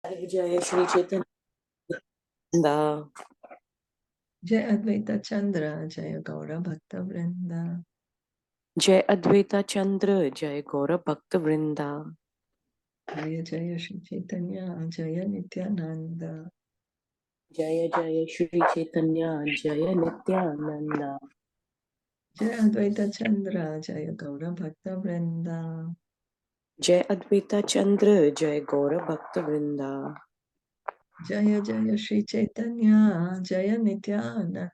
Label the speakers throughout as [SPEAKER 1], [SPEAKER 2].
[SPEAKER 1] Jaya Shri Chaitanya.
[SPEAKER 2] Jai Advaita Chandra, Jaya Gaura Bhakta Vrinda.
[SPEAKER 1] Jai Advaita Chandra, Jai Gaura Bhakta Vrinda.
[SPEAKER 2] Jaya Jaya Shri Chaitanya, Jaya Nityananda.
[SPEAKER 1] Jaya Jaya Shri Chaitanya, Jaya Nityananda.
[SPEAKER 2] Jai Advaita Chandra, Jaya Gaura Bhakta Vrinda.
[SPEAKER 1] Jai Advaita Chandra, Jai Gaura Bhakta Vrinda.
[SPEAKER 2] Jaya Jaya Shri Chaitanya, Jaya Nityananda.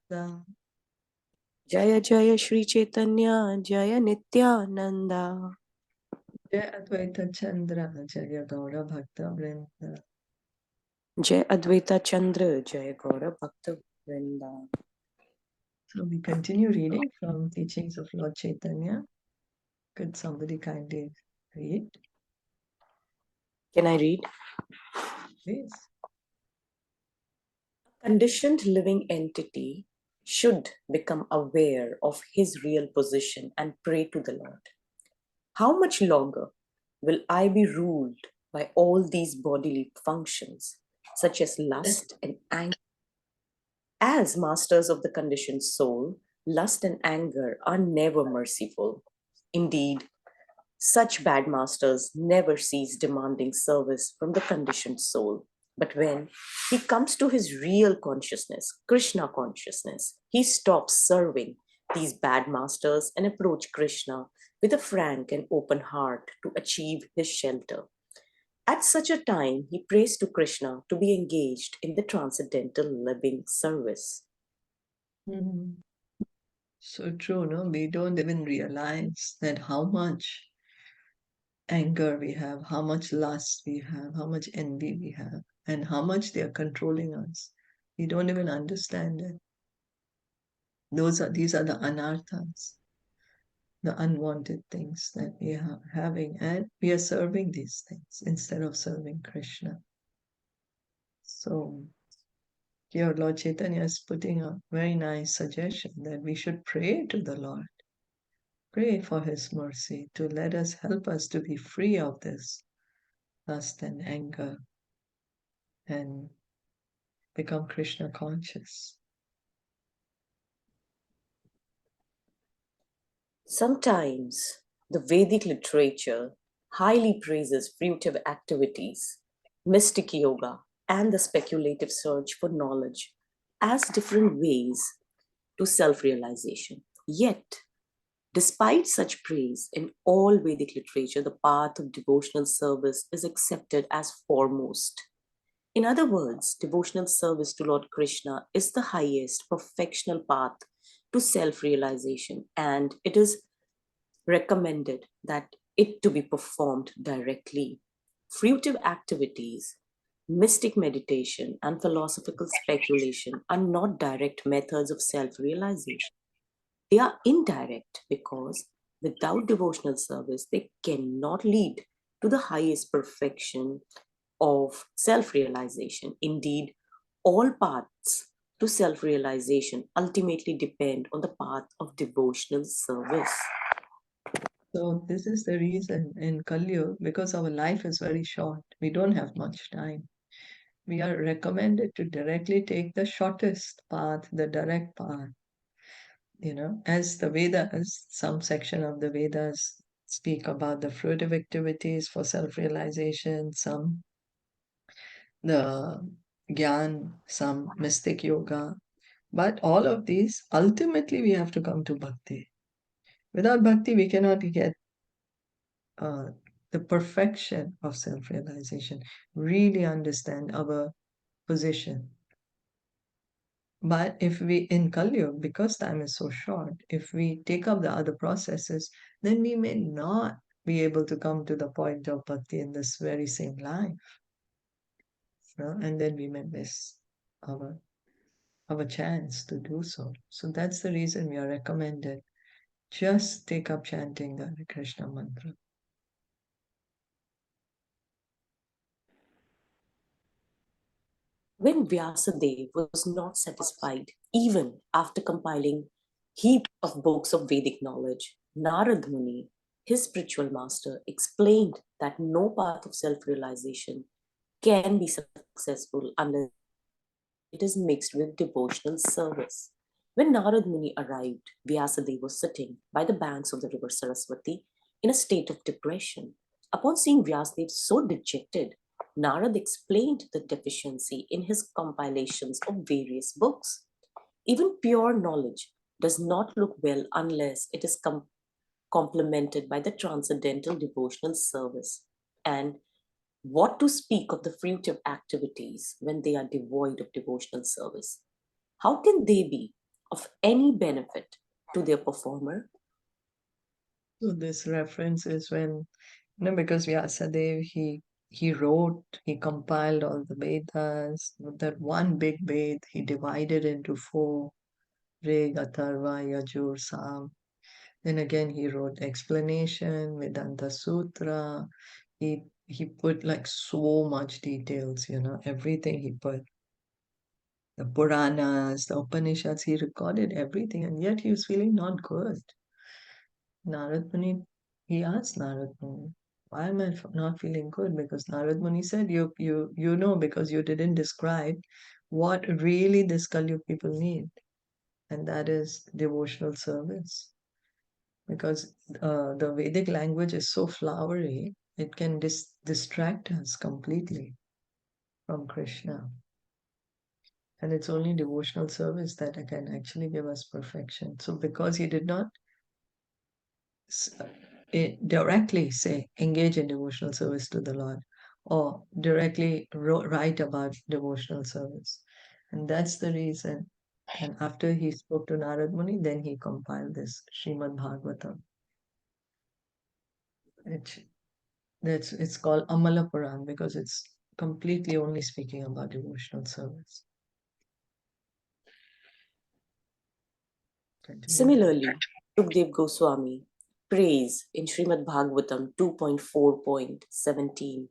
[SPEAKER 1] Jaya Jaya Shri Chaitanya, Jaya Nityananda.
[SPEAKER 2] Jai Advaita Chandra, Jaya Gaura Bhakta Vrinda.
[SPEAKER 1] Jai Advaita Chandra, Jaya Gaura Bhakta Vrinda.
[SPEAKER 2] So we continue reading from Teachings of Lord Chaitanya. Could somebody kindly read,
[SPEAKER 1] Can I read?
[SPEAKER 2] please?
[SPEAKER 1] A conditioned living entity should become aware of his real position and pray to the Lord. How much longer will I be ruled by all these bodily functions, such as lust and anger? As masters of the conditioned soul, lust and anger are never merciful. Indeed, such bad masters never cease demanding service from the conditioned soul. But when he comes to his real consciousness, Krishna consciousness, he stops serving these bad masters and approach Krishna with a frank and open heart to achieve his shelter. At such a time, he prays to Krishna to be engaged in the transcendental living service.
[SPEAKER 2] Mm. So true, no? We don't even realize that how much anger we have, how much lust we have, how much envy we have, and how much they are controlling us. We don't even understand it. These are the anarthas, the unwanted things that we are having, and we are serving these things instead of serving Krishna. So here Lord Chaitanya is putting a very nice suggestion that we should pray to the Lord. Pray for his mercy to let us help us to be free of this lust and anger and become Krishna conscious.
[SPEAKER 1] Sometimes the Vedic literature highly praises fruitive activities, mystic yoga, and the speculative search for knowledge as different ways to self realization. Yet, despite such praise, in all Vedic literature, the path of devotional service is accepted as foremost. In other words, devotional service to Lord Krishna is the highest perfectional path to self realization, and it is recommended that it to be performed directly. Fruitive activities, mystic meditation, and philosophical speculation are not direct methods of self realization. They are indirect because without devotional service, they cannot lead to the highest perfection of self realization. Indeed, all paths to self realization ultimately depend on the path of devotional service.
[SPEAKER 2] So this is the reason in Kali Yuga, because our life is very short, we don't have much time. We are recommended to directly take the shortest path, the direct path. As the Vedas, some section of the Vedas speak about the fruitive activities for self-realization, some the Gyan, some mystic yoga. But all of these, ultimately, we have to come to bhakti. Without bhakti, we cannot get uh, the perfection of self-realization, really understand our position. But if we, in Kali Yuga, because time is so short, if we take up the other processes, then we may not be able to come to the point of bhakti in this very same life. And then we may miss our our chance to do so. So that's the reason we are recommended. Just take up chanting the Hare Krishna mantra.
[SPEAKER 1] When Vyasadeva was not satisfied, even after compiling heap of books of Vedic knowledge, Narad Muni, his spiritual master, explained that no path of self-realization can be successful unless it is mixed with devotional service. When Narad Muni arrived, Vyasadeva was sitting by the banks of the river Saraswati in a state of depression. Upon seeing Vyasadeva so dejected, Narad explained the deficiency in his compilations of various books. Even pure knowledge does not look well unless it is complemented by the transcendental devotional service. And what to speak of the fruitive activities when they are devoid of devotional service? How can they be of any benefit to their performer?
[SPEAKER 2] So this reference is when, because Vyasadeva, he wrote, he compiled all the Vedas. That one big Ved, he divided into four: Rig, Atharva, Yajur, Sam. Then again, he wrote explanation, Vedanta Sutra. He put like so much details, everything he put. The Puranas, the Upanishads, he recorded everything, and yet he was feeling not good. Narad Muni, he asked Narad Muni, why am I not feeling good? Because Narad Muni said, you know, because you didn't describe what really this Kali people need, and that is devotional service. Because the Vedic language is so flowery, it can distract us completely from Krishna. And it's only devotional service that can actually give us perfection. So, because he did not directly say engage in devotional service to the Lord, or directly write about devotional service, and that's the reason. And after he spoke to Narad Muni, then he compiled this Srimad Bhagavatam. It's called Amala Puran because it's completely only speaking about devotional service. Continue.
[SPEAKER 1] Similarly, Sukdev Goswami prays in Srimad Bhagavatam 2.4.17.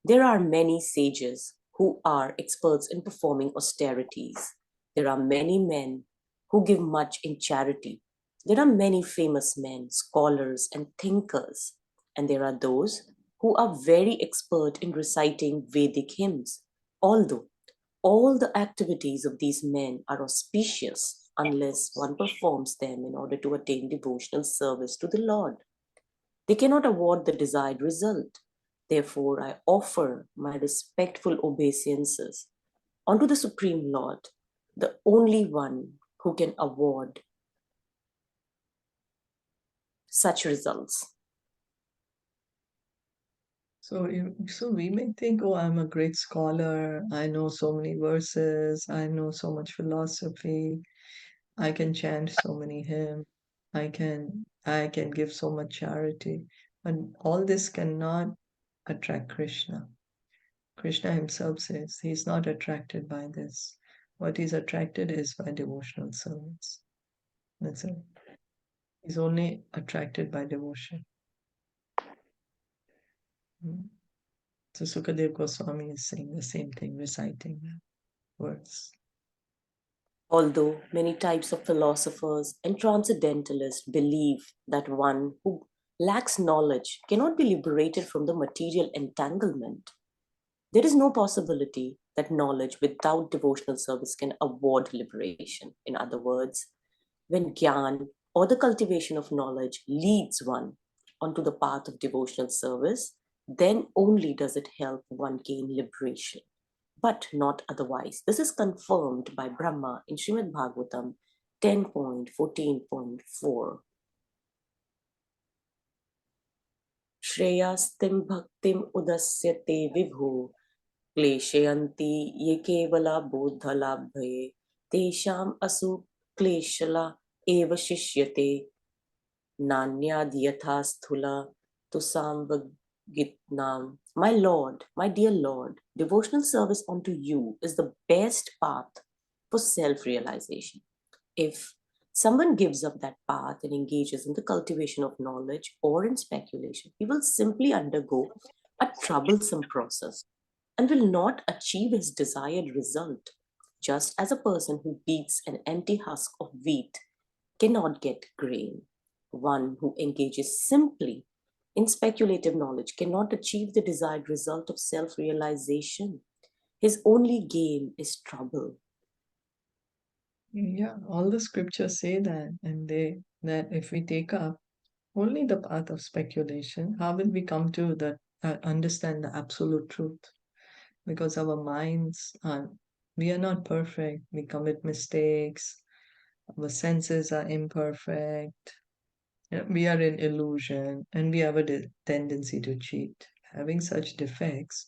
[SPEAKER 1] There are many sages who are experts in performing austerities. There are many men who give much in charity. There are many famous men, scholars, and thinkers. And there are those who are very expert in reciting Vedic hymns. Although all the activities of these men are auspicious unless one performs them in order to attain devotional service to the Lord. They cannot award the desired result. Therefore, I offer my respectful obeisances unto the Supreme Lord, the only one who can award such results.
[SPEAKER 2] So we may think, oh, I'm a great scholar. I know so many verses. I know so much philosophy. I can chant so many hymns. I can give so much charity. But all this cannot attract Krishna. Krishna himself says he's not attracted by this. What he's attracted is by devotional service. That's it. He's only attracted by devotion. Mm. So Sukadev Goswami is saying the same thing, reciting the words.
[SPEAKER 1] Although many types of philosophers and transcendentalists believe that one who lacks knowledge cannot be liberated from the material entanglement, there is no possibility that knowledge without devotional service can award liberation. In other words, when Gyan or the cultivation of knowledge leads one onto the path of devotional service, then only does it help one gain liberation, but not otherwise. This is confirmed by Brahma in Srimad Bhagavatam 10.14.4. Shreyastim bhaktim udasyate vibhu क्लेशयन्ति ये केवला बोधलाभये तेषाम् असु क्लेशला एव शिष्यते नान्याद् यथा स्थूला तुसाम्भगीतनाम. My Lord, my dear Lord, devotional service unto you is the best path for self-realization. If someone gives up that path and engages in the cultivation of knowledge or in speculation, he will simply undergo a troublesome process and will not achieve his desired result, just as a person who beats an empty husk of wheat cannot get grain. One who engages simply in speculative knowledge cannot achieve the desired result of self-realization. His only gain is trouble.
[SPEAKER 2] Yeah, all the scriptures say that, and that if we take up only the path of speculation, how will we come to understand the absolute truth? Because our minds are, we are not perfect. We commit mistakes. Our senses are imperfect. We are in illusion, and we have a tendency to cheat. Having such defects,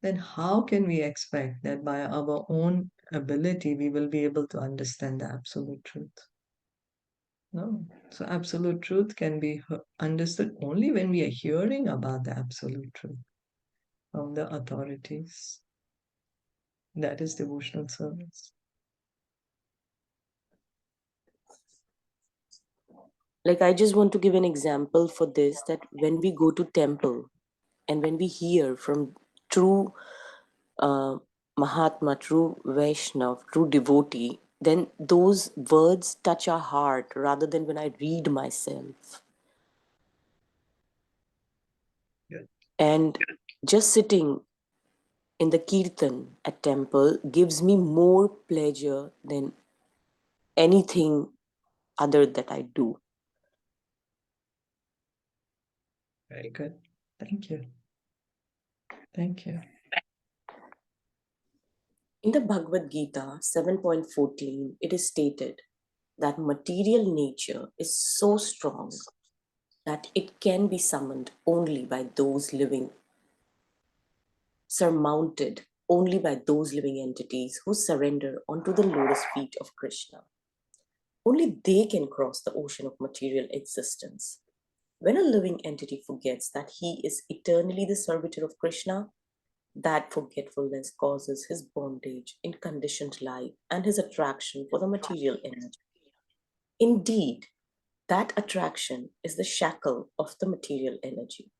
[SPEAKER 2] then how can we expect that by our own ability we will be able to understand the absolute truth? No. So, absolute truth can be understood only when we are hearing about the absolute truth from the authorities. That is devotional service.
[SPEAKER 1] Like, I just want to give an example for this, that when we go to temple and when we hear from true uh, Mahatma, true Vaishnav, true devotee, then those words touch our heart rather than when I read myself.
[SPEAKER 2] Good.
[SPEAKER 1] And just sitting in the kirtan at temple gives me more pleasure than anything other that I do.
[SPEAKER 2] Very good. Thank you. Thank you.
[SPEAKER 1] In the Bhagavad Gita 7.14, it is stated that material nature is so strong that it can be summoned only by those living, surmounted only by those living entities who surrender onto the lotus feet of Krishna. Only they can cross the ocean of material existence. When a living entity forgets that he is eternally the servitor of Krishna, that forgetfulness causes his bondage in conditioned life and his attraction for the material energy. Indeed, that attraction is the shackle of the material energy.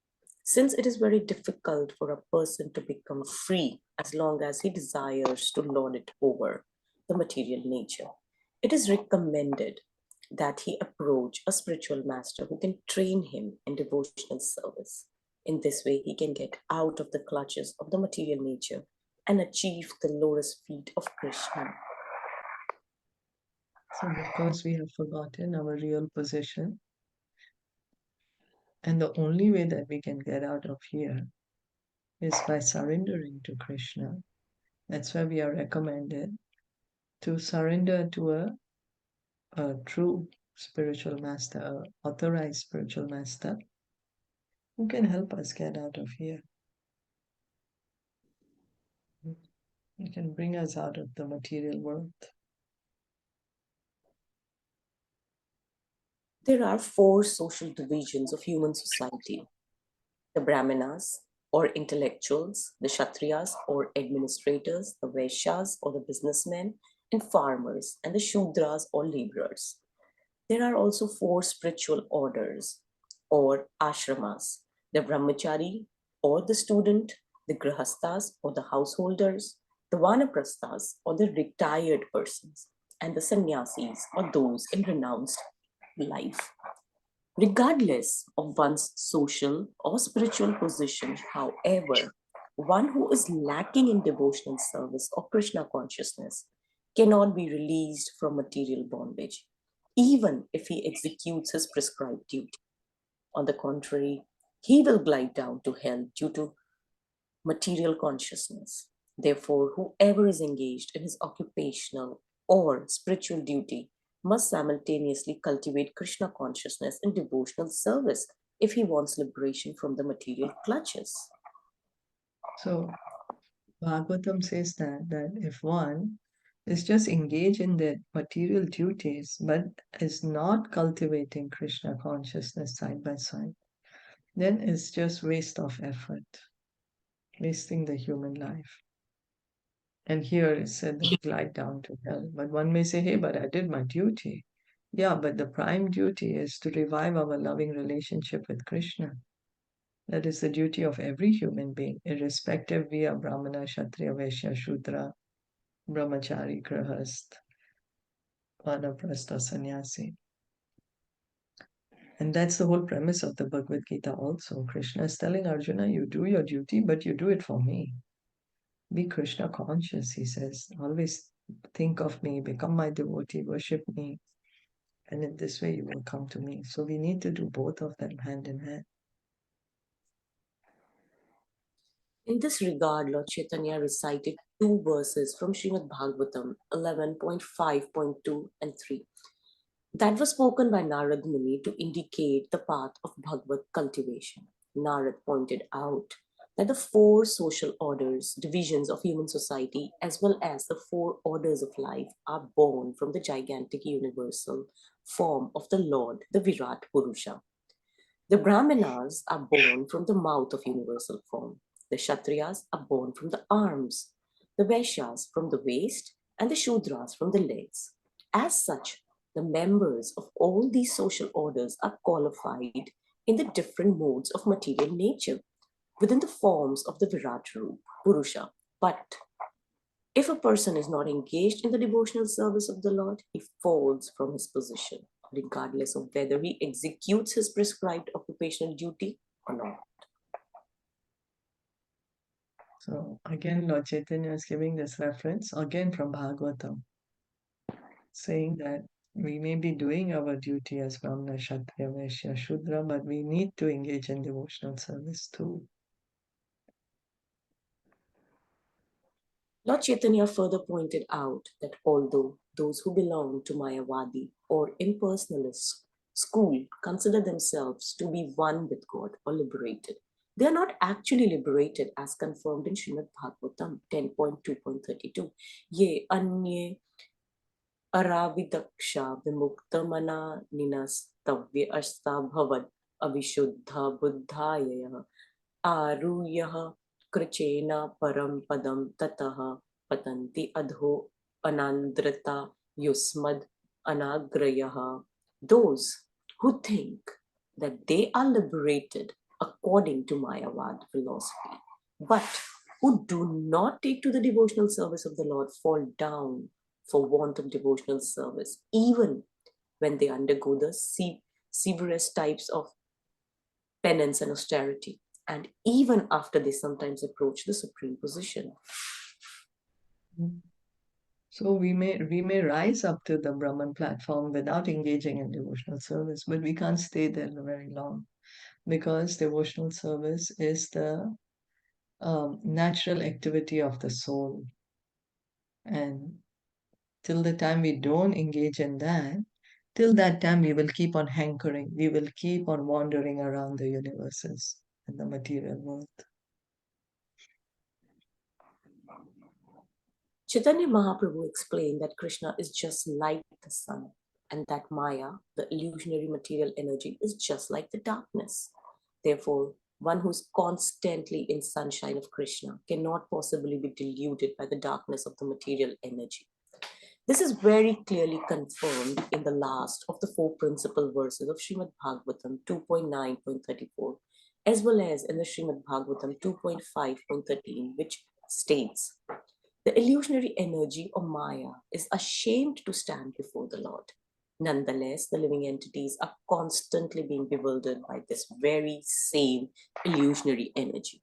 [SPEAKER 1] Since it is very difficult for a person to become free as long as he desires to lord it over the material nature, it is recommended that he approach a spiritual master who can train him in devotional service. In this way, he can get out of the clutches of the material nature and achieve the lotus feet of Krishna.
[SPEAKER 2] So, because we have forgotten our real position, and the only way that we can get out of here is by surrendering to Krishna. That's why we are recommended to surrender to a true spiritual master, a authorized spiritual master who can help us get out of here. He can bring us out of the material world.
[SPEAKER 1] There are four social divisions of human society: the Brahmanas or intellectuals, the Kshatriyas or administrators, the Vaishyas or the businessmen and farmers, and the Shudras or laborers. There are also four spiritual orders or ashramas: the Brahmachari or the student, the Grihasthas or the householders, the Vanaprasthas or the retired persons, and the Sannyasis or those in renounced life. Regardless of one's social or spiritual position, however, one who is lacking in devotional service or Krishna consciousness cannot be released from material bondage, even if he executes his prescribed duty. On the contrary, he will glide down to hell due to material consciousness. Therefore, whoever is engaged in his occupational or spiritual duty must simultaneously cultivate Krishna consciousness in devotional service if he wants liberation from the material clutches.
[SPEAKER 2] So, Bhagavatam says that if one is just engaged in their material duties but is not cultivating Krishna consciousness side by side, then it's just waste of effort, wasting the human life. And here it said then glide down to hell. But one may say, hey, but I did my duty. Yeah, but the prime duty is to revive our loving relationship with Krishna. That is the duty of every human being, irrespective we are Brahmana, Kshatriya, Vaishya, Shudra, Brahmachari, Grahast, Vanaprastha, Sannyasi. And that's the whole premise of the Bhagavad Gita also. Krishna is telling Arjuna, you do your duty, but you do it for me. Be Krishna conscious, he says. Always think of me, become my devotee, worship me. And in this way, you will come to me. So we need to do both of them hand in hand.
[SPEAKER 1] In this regard, Lord Chaitanya recited two verses from Srimad Bhagavatam 11.5.2 and 3 that was spoken by Narad Muni to indicate the path of Bhagavad cultivation. Narad pointed out that the four social orders, divisions of human society, as well as the four orders of life, are born from the gigantic universal form of the Lord, the Virat Purusha. The Brahmanas are born from the mouth of universal form. The Kshatriyas are born from the arms, the Vaishyas from the waist, and the Shudras from the legs. As such, the members of all these social orders are qualified in the different modes of material nature within the forms of the Virat Purusha. But if a person is not engaged in the devotional service of the Lord, he falls from his position, regardless of whether he executes his prescribed occupational duty or not.
[SPEAKER 2] So again, Lord Chaitanya is giving this reference again from Bhagavatam, saying that we may be doing our duty as Brahmana, Kshatriya, Vaishya, Shudra, but we need to engage in devotional service too.
[SPEAKER 1] Lord Chaitanya further pointed out that although those who belong to Mayavadi or impersonalist school consider themselves to be one with God or liberated, they are not actually liberated as confirmed in Srimad Bhagavatam 10.2.32. Ye anye aravidaksha vimuktamana ninastavya asta bhavad avishuddha buddhaya आरुह्यः कृचेन परम पदम ततः पतन्ति अधो anandrita yusmad anagrayah. Those who think that they are liberated according to Mayavad philosophy, but who do not take to the devotional service of the Lord fall down for want of devotional service, even when they undergo the severest types of penance and austerity, and even after they sometimes approach the supreme position.
[SPEAKER 2] So we may rise up to the Brahman platform without engaging in devotional service, but we can't stay there very long, because devotional service is the natural activity of the soul. And till the time we don't engage in that, till that time we will keep on hankering, we will keep on wandering around the universes and the material world.
[SPEAKER 1] Chaitanya Mahaprabhu explained that Krishna is just like the sun, and that Maya, the illusionary material energy, is just like the darkness. Therefore, one who's constantly in sunshine of Krishna cannot possibly be deluded by the darkness of the material energy. This is very clearly confirmed in the last of the four principal verses of Srimad Bhagavatam 2.9.34, as well as in the Srimad Bhagavatam 2.5.13, which states, the illusionary energy of Maya is ashamed to stand before the Lord. Nonetheless, the living entities are constantly being bewildered by this very same illusionary energy.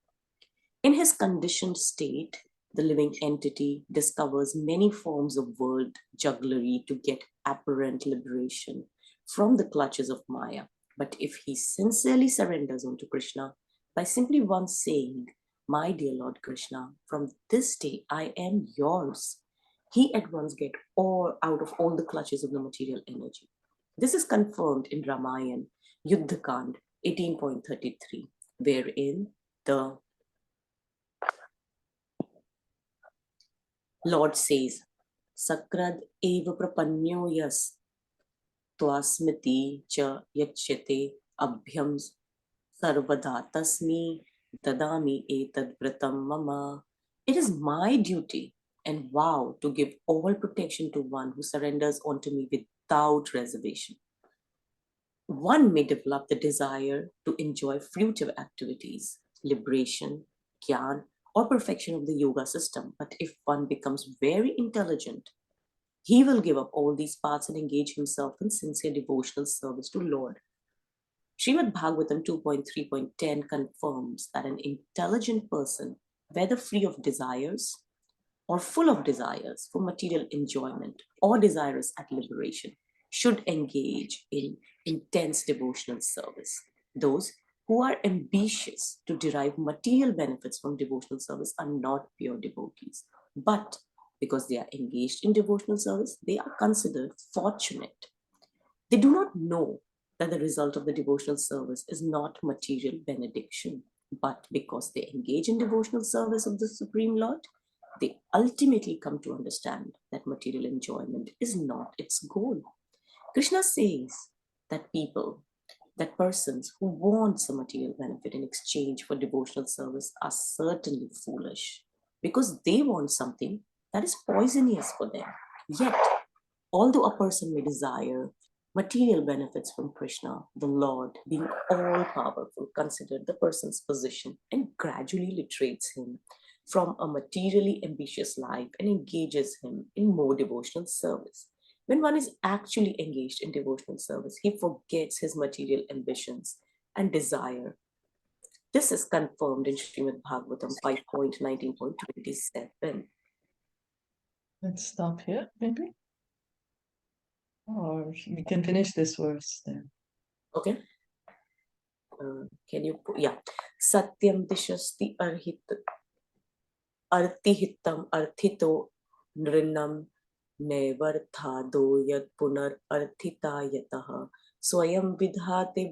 [SPEAKER 1] In his conditioned state, the living entity discovers many forms of world jugglery to get apparent liberation from the clutches of Maya. But if he sincerely surrenders unto Krishna by simply once saying, my dear Lord Krishna, from this day I am yours, he at once gets out of all the clutches of the material energy. This is confirmed in Ramayana, Yuddhakand 18.33, wherein the Lord says, Sakrad eva prapanyo yas twasmiti cha yachyate abhyam sarvada tasmi dadami etad vratam mama. It is my duty and vow to give all protection to one who surrenders unto me without reservation. One may develop the desire to enjoy fruitive activities, liberation, jnana, or perfection of the yoga system. But if one becomes very intelligent, he will give up all these paths and engage himself in sincere devotional service to Lord. Srimad Bhagavatam 2.3.10 confirms that an intelligent person, whether free of desires or full of desires for material enjoyment or desirous at liberation, should engage in intense devotional service. Those who are ambitious to derive material benefits from devotional service are not pure devotees, but because they are engaged in devotional service, they are considered fortunate. They do not know that the result of the devotional service is not material benediction, but because they engage in devotional service of the Supreme Lord, they ultimately come to understand that material enjoyment is not its goal. Krishna says that persons who want some material benefit in exchange for devotional service are certainly foolish because they want something that is poisonous for them. Yet, although a person may desire material benefits from Krishna, the Lord, being all powerful, considered the person's position and gradually liberates him from a materially ambitious life and engages him in more devotional service. When one is actually engaged in devotional service, he forgets his material ambitions and desire. This is confirmed in Srimad Bhagavatam 5.19.27.
[SPEAKER 2] Let's stop here, maybe? Or we can finish this verse then.
[SPEAKER 1] Okay. Can you, yeah. Satyam dishasti artihitam arthito nrinam nevarthado yad punar arthita yataha swayam vidhate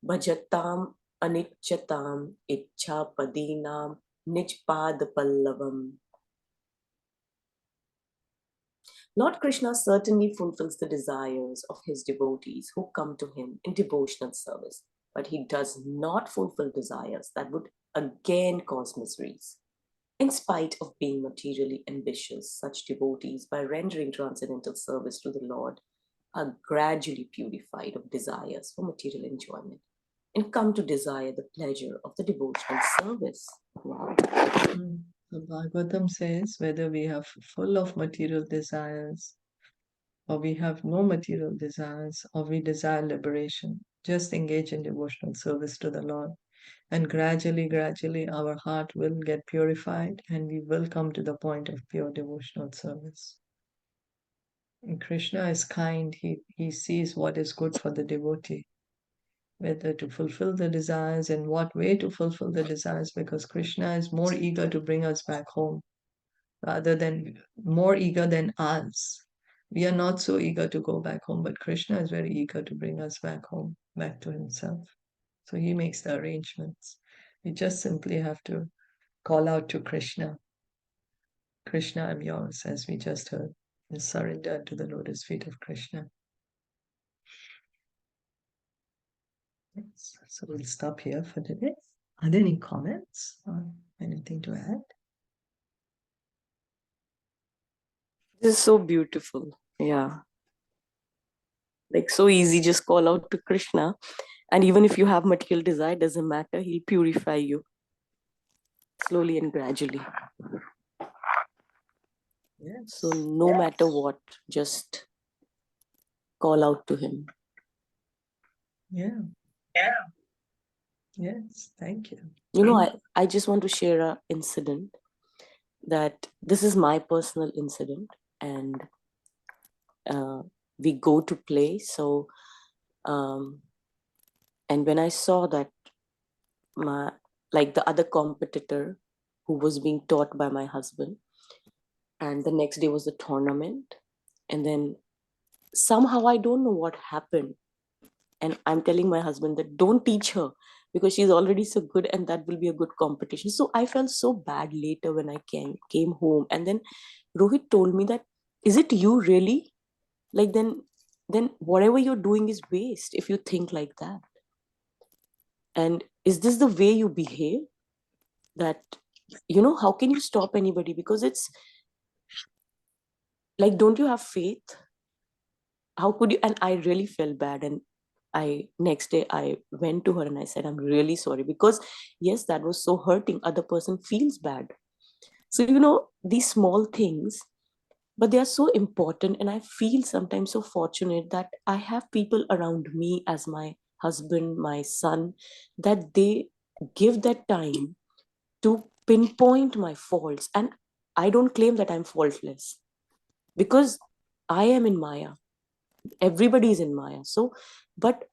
[SPEAKER 1] bhajatam anichatam ichha padinam nijpad pallavam. Lord Krishna certainly fulfills the desires of his devotees who come to him in devotional service, but he does not fulfill desires that would again cause miseries. In spite of being materially ambitious, such devotees, by rendering transcendental service to the Lord, are gradually purified of desires for material enjoyment and come to desire the pleasure of the devotional service. Wow.
[SPEAKER 2] The Bhagavatam says whether we have full of material desires, or we have no material desires, or we desire liberation, just engage in devotional service to the Lord. And gradually, our heart will get purified and we will come to the point of pure devotional service. And Krishna is kind. He sees what is good for the devotee, whether to fulfill the desires and what way to fulfill the desires, because Krishna is more eager to bring us back home rather than more eager than us. We are not so eager to go back home, but Krishna is very eager to bring us back home, back to himself. So he makes the arrangements. We just simply have to call out to Krishna. Krishna, I'm yours, as we just heard, and surrender to the lotus feet of Krishna. Yes. So we'll stop here for today. Are there any comments or anything to add?
[SPEAKER 1] This is so beautiful. Yeah. Like so easy, just call out to Krishna. And even if you have material desire, doesn't matter, he'll purify you slowly and gradually.
[SPEAKER 2] Yes.
[SPEAKER 1] So no matter what, just call out to him.
[SPEAKER 2] Yeah. Yes, thank you.
[SPEAKER 1] You know, I just want to share an incident that this is my personal incident, and we go to play. So, and when I saw that the other competitor who was being taught by my husband, and the next day was the tournament, and then somehow I don't know what happened, and I'm telling my husband that don't teach her because she's already so good and that will be a good competition. So I felt so bad later when I came home, and then Rohit told me that, is it you really? Like then whatever you're doing is waste if you think like that. And is this the way you behave? That, you know, how can you stop anybody? Because it's like, don't you have faith? How could you? And I really felt bad, and next day I went to her and I said, I'm really sorry, because yes, that was so hurting. Other person feels bad. So, you know, these small things, but they are so important. And I feel sometimes so fortunate that I have people around me as my husband, my son, that they give that time to pinpoint my faults. And I don't claim that I'm faultless, because I am in Maya. Everybody is in Maya. So, but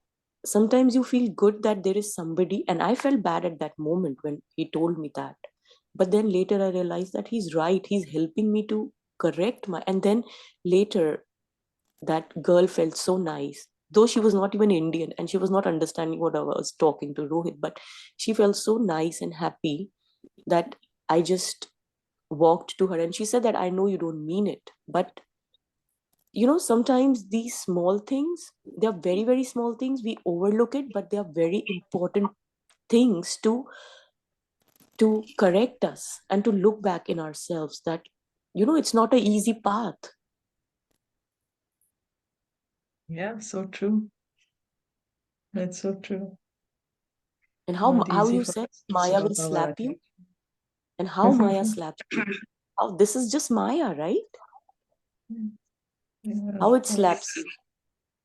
[SPEAKER 1] sometimes you feel good that there is somebody, and I felt bad at that moment when he told me that. But then later I realized that he's right. He's helping me to correct my. And then later, that girl felt so nice, though she was not even Indian and she was not understanding what I was talking to Rohit, but she felt so nice and happy that I just walked to her and she said that I know you don't mean it, but sometimes these small things, they are very, very small things. We overlook it, but they are very important things to correct us and to look back in ourselves that, it's not an easy path.
[SPEAKER 2] Yeah, so true. That's so true.
[SPEAKER 1] And
[SPEAKER 2] Not
[SPEAKER 1] how
[SPEAKER 2] easy
[SPEAKER 1] you
[SPEAKER 2] for
[SPEAKER 1] said
[SPEAKER 2] us to
[SPEAKER 1] Maya will
[SPEAKER 2] stop our
[SPEAKER 1] slap you, and how Maya slaps you. How this is just Maya, right?
[SPEAKER 2] Yeah,
[SPEAKER 1] How
[SPEAKER 2] of
[SPEAKER 1] it slaps
[SPEAKER 2] course.
[SPEAKER 1] you.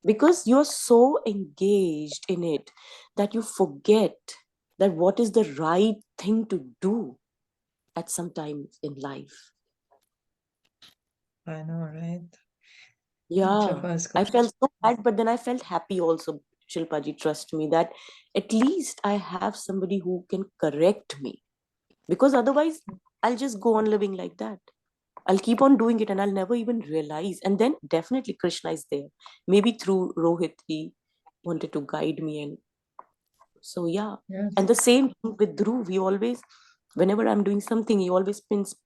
[SPEAKER 1] Because you're so engaged in it that you forget that what is the right thing to do at some time in life.
[SPEAKER 2] I know, right? Each
[SPEAKER 1] Yeah,
[SPEAKER 2] of us
[SPEAKER 1] I
[SPEAKER 2] goes.
[SPEAKER 1] felt so bad, but then I felt happy also, Shilpaji, trust me, that at least I have somebody who can correct me. Because otherwise, I'll just go on living like that. I'll keep on doing it and I'll never even realize. And then definitely Krishna is there. Maybe through Rohit, he wanted to guide me. And so, yeah.
[SPEAKER 2] Yes.
[SPEAKER 1] And the same thing with Dhruv. He always, whenever I'm doing something, he always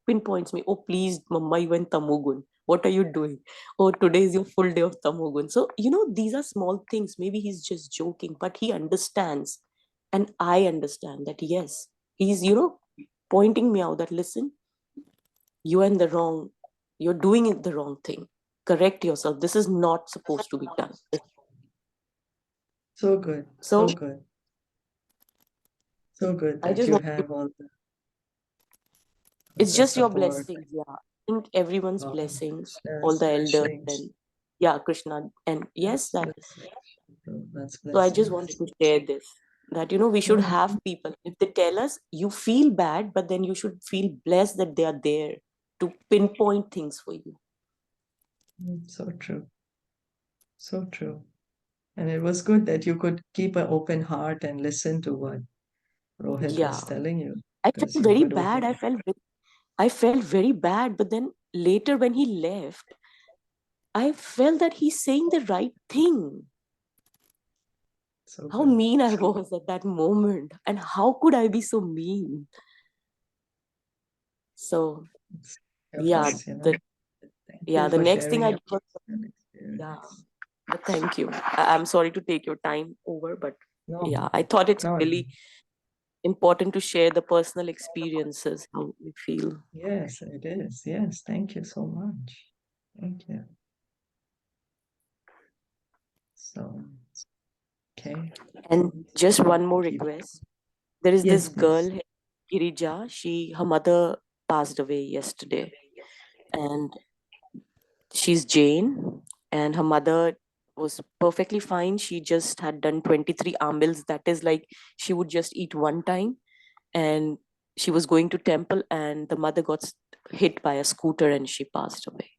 [SPEAKER 1] pinpoints me. Oh, please, Mama, you went Tamogun. What are you doing? Oh, today is your full day of Tamogun. So, these are small things. Maybe he's just joking, but he understands. And I understand that, yes, he's, pointing me out that, listen, you're in the wrong, you're doing it the wrong thing. Correct yourself. This is not supposed to be done.
[SPEAKER 2] So good.
[SPEAKER 1] So
[SPEAKER 2] So good. So good
[SPEAKER 1] I
[SPEAKER 2] that
[SPEAKER 1] just
[SPEAKER 2] you
[SPEAKER 1] want to,
[SPEAKER 2] have all
[SPEAKER 1] it's
[SPEAKER 2] the
[SPEAKER 1] just your
[SPEAKER 2] support.
[SPEAKER 1] blessings. Yeah. I think everyone's
[SPEAKER 2] Wow.
[SPEAKER 1] blessings, all
[SPEAKER 2] Yes,
[SPEAKER 1] the elders
[SPEAKER 2] blessings.
[SPEAKER 1] and yeah, Krishna. And yes,
[SPEAKER 2] Yes,
[SPEAKER 1] that,
[SPEAKER 2] that's
[SPEAKER 1] so I just wanted
[SPEAKER 2] blessings.
[SPEAKER 1] to share this, that, we should
[SPEAKER 2] Yeah,
[SPEAKER 1] have people. If they tell us you feel bad, but then you should feel blessed that they are there to pinpoint things for you.
[SPEAKER 2] so true. So true. And it was good that you could keep an open heart and listen to what Rohit was
[SPEAKER 1] Yeah.
[SPEAKER 2] telling you,
[SPEAKER 1] I
[SPEAKER 2] because
[SPEAKER 1] felt
[SPEAKER 2] you
[SPEAKER 1] very
[SPEAKER 2] could
[SPEAKER 1] bad.
[SPEAKER 2] open.
[SPEAKER 1] I felt very bad, but then later when he left, I felt that he's saying the right thing.
[SPEAKER 2] So
[SPEAKER 1] How
[SPEAKER 2] good.
[SPEAKER 1] mean I was at that moment, and how could I be so mean? So
[SPEAKER 2] Of
[SPEAKER 1] yeah,
[SPEAKER 2] us,
[SPEAKER 1] the
[SPEAKER 2] Thank you
[SPEAKER 1] the
[SPEAKER 2] for
[SPEAKER 1] next thing
[SPEAKER 2] sharing
[SPEAKER 1] I
[SPEAKER 2] your
[SPEAKER 1] did was,
[SPEAKER 2] personal
[SPEAKER 1] yeah.
[SPEAKER 2] experience.
[SPEAKER 1] But thank you. I'm sorry to take your time over, but
[SPEAKER 2] No,
[SPEAKER 1] yeah, I thought it's
[SPEAKER 2] no,
[SPEAKER 1] really important to share the personal experiences, how we feel.
[SPEAKER 2] yes, it is. Yes, thank you so much. Thank you. So, okay,
[SPEAKER 1] And just one more
[SPEAKER 2] keep.
[SPEAKER 1] request. There is
[SPEAKER 2] Yes,
[SPEAKER 1] this
[SPEAKER 2] please.
[SPEAKER 1] girl, Girija. Her mother passed away yesterday, and she's Jane, and her mother was perfectly fine. She just had done 23 amils. That is like she would just eat one time, and she was going to temple, and the mother got hit by a scooter, and she passed away.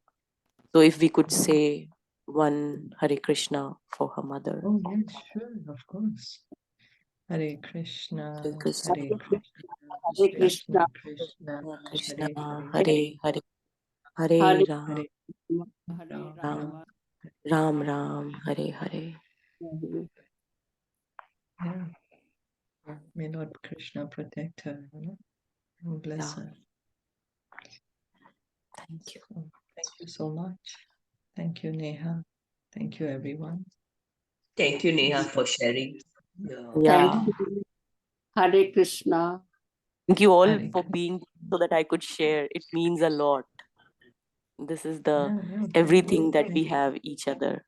[SPEAKER 1] So if we could say one Hare Krishna for her mother.
[SPEAKER 2] Oh, yes, sure, of course. Hare Krishna,
[SPEAKER 1] Hare Krishna,
[SPEAKER 2] Hare Krishna,
[SPEAKER 3] Hare
[SPEAKER 2] Krishna
[SPEAKER 3] Krishna,
[SPEAKER 2] Krishna,
[SPEAKER 1] Hare Krishna,
[SPEAKER 2] Hare Hare,
[SPEAKER 1] Hare Hare, Hare
[SPEAKER 3] Hare
[SPEAKER 1] Ram,
[SPEAKER 2] Hare
[SPEAKER 3] Hare
[SPEAKER 1] Ram,
[SPEAKER 3] Rama.
[SPEAKER 1] Ram Ram, Hare Hare.
[SPEAKER 2] Yeah, may Lord Krishna protect her, and bless
[SPEAKER 1] Yeah,
[SPEAKER 2] her.
[SPEAKER 1] thank you.
[SPEAKER 2] So, thank you so much. Thank you, Neha. Thank you, everyone.
[SPEAKER 4] Thank you, Neha, for sharing your
[SPEAKER 3] Thank
[SPEAKER 1] Yeah,
[SPEAKER 3] you. Hare Krishna.
[SPEAKER 1] thank you all
[SPEAKER 2] Hare
[SPEAKER 1] for
[SPEAKER 2] Krishna.
[SPEAKER 1] being so that I could share. It means a lot. This is the
[SPEAKER 2] Yeah,
[SPEAKER 1] everything that we have each other.